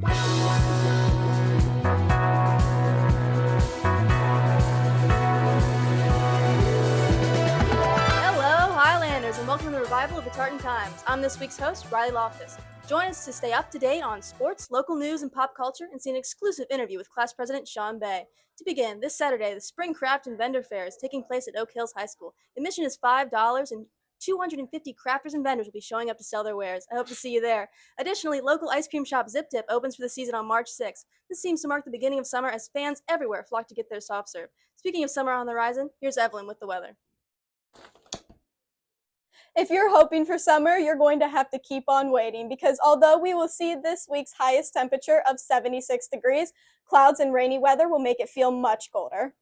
Hello, Highlanders, and welcome to the revival of the Tartan Times. I'm this week's host, Riley Loftus. Join us to stay up to date on sports, local news, and pop culture, and see an exclusive interview with Class President Sean Boeh. To begin, this Saturday, the Spring Craft and Vendor Fair is taking place at Oak Hills High School. Admission is $5, and 250 crafters and vendors will be showing up to sell their wares. I hope to see you there. Additionally, local ice cream shop Zip Dip opens for the season on March 6th. This seems to mark the beginning of summer as fans everywhere flock to get their soft serve. Speaking of summer on the horizon, here's Evelyn with the weather. If you're hoping for summer, you're going to have to keep on waiting because although we will see this week's highest temperature of 76 degrees, clouds and rainy weather will make it feel much colder.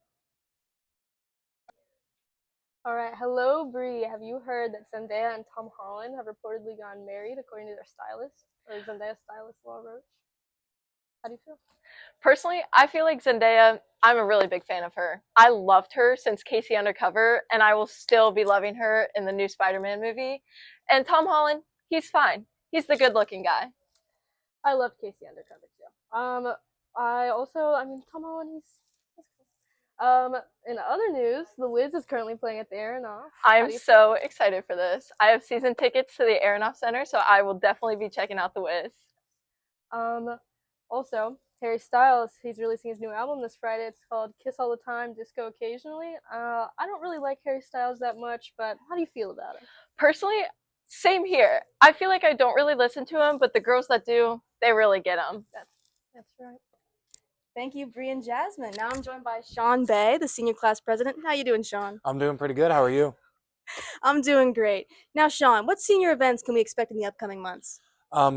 All right, hello, Bree. Have you heard that Zendaya and Tom Holland have reportedly gotten married according to their stylist, or Zendaya's stylist, Laura Roach? How do you feel? Personally, I feel like Zendaya, I'm a really big fan of her. I loved her since Casey Undercover, and I will still be loving her in the new Spider-Man movie. And Tom Holland, he's fine. He's the good-looking guy. I love Casey Undercover too. Tom Holland, he's cool. In other news, The Wiz is currently playing at the Aronoff. I am so excited for this. I have season tickets to the Aronoff Center, so I will definitely be checking out The Wiz. Also, Harry Styles, he's releasing his new album this Friday. It's called Kiss All the Time, Disco Occasionally. I don't really like Harry Styles that much, but how do you feel about it? Personally, same here. I feel like I don't really listen to him, but the girls that do, they really get him. That's right. Thank you, Bree and Jasmine. Now I'm joined by Sean Boeh, the senior class president. How you doing, Sean? I'm doing pretty good. How are you? I'm doing great. Now, Sean, what senior events can we expect in the upcoming months?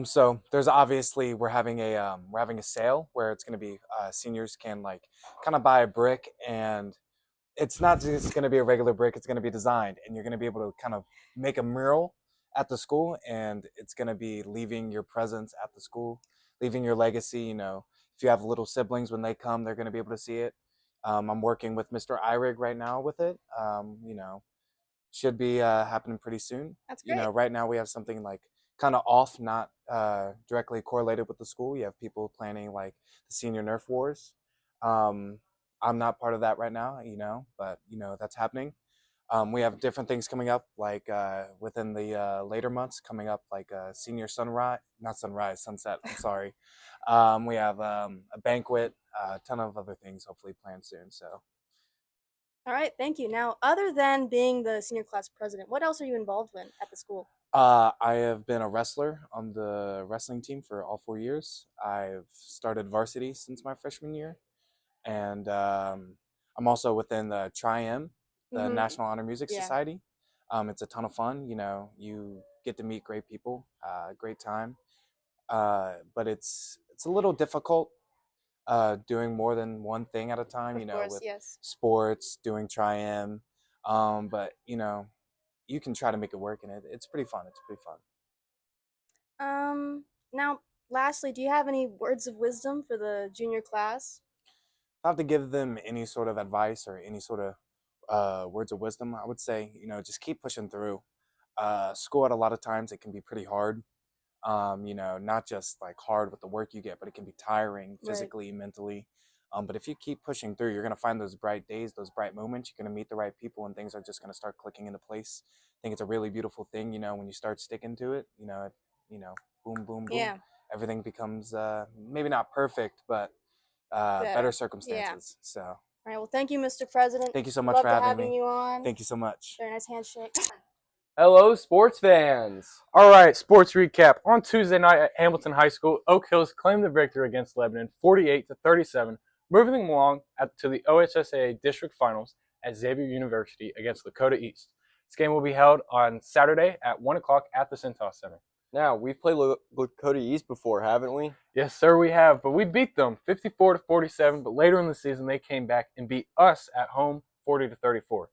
So there's obviously we're having a sale where it's going to be seniors can like kind of buy a brick, and it's not just going to be a regular brick. It's going to be designed, and you're going to be able to kind of make a mural at the school, and it's going to be leaving your presence at the school, leaving your legacy. You know, if you have little siblings, when they come, they're going to be able to see it. I'm working with Mr. Irig right now with it. Should be happening pretty soon. That's great. You know, right now we have something like kind of off, not directly correlated with the school. You have people planning like the senior Nerf wars. I'm not part of that right now, but that's happening. We have different things coming up, like within the later months coming up, like senior sunset. I'm sorry. We have a banquet, a ton of other things hopefully planned soon. So. All right, thank you. Now, other than being the senior class president, what else are you involved in at the school? I have been a wrestler on the wrestling team for all 4 years. I've started varsity since my freshman year, and I'm also within the Tri-M, the National Honor Music Society. It's a ton of fun. You get to meet great people, great time, but it's a little difficult doing more than one thing at a time. Of course, with yes. sports, doing Tri-M, but you can try to make it work, and it's pretty fun. It's pretty fun. Now, lastly, do you have any words of wisdom for the junior class? If I have to give them any sort of advice or any sort of words of wisdom, I would say, just keep pushing through. School at a lot of times it can be pretty hard. Not just like hard with the work you get, but it can be tiring physically, mentally. But if you keep pushing through, you're going to find those bright days, those bright moments. You're going to meet the right people, and things are just going to start clicking into place. I think it's a really beautiful thing, when you start sticking to it, boom, boom, boom. Yeah. Everything becomes maybe not perfect, but better circumstances. Yeah. So. All right, well, thank you, Mr. President. Thank you so much for having me. You on. Thank you so much. Very nice handshake. Hello, sports fans. All right, sports recap. On Tuesday night at Hamilton High School, Oak Hills claimed the victory against Lebanon 48-37, moving along to the OHSAA district finals at Xavier University against Lakota East. This game will be held on Saturday at 1 o'clock at the Cintas Center. Now, we've played Lakota East before, haven't we? Yes, sir, we have, but we beat them 54-47, but later in the season they came back and beat us at home 40-34.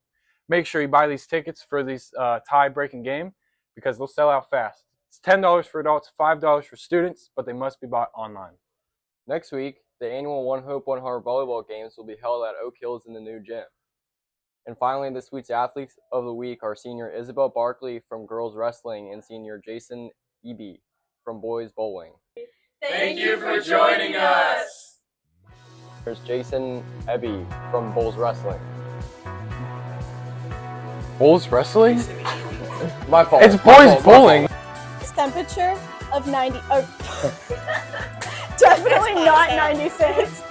Make sure you buy these tickets for this tie-breaking game because they'll sell out fast. It's $10 for adults, $5 for students, but they must be bought online. Next week, the annual One Hope, One Heart volleyball games will be held at Oak Hills in the new gym. And finally, this week's athletes of the week are senior Isabel Barkley from girls wrestling and senior Jason Eby from boys bowling. Thank you for joining us. There's Jason Ebby from Bulls Wrestling. Bulls wrestling? My fault. It's boys bowling. Temperature of 90. Oh, definitely not 96.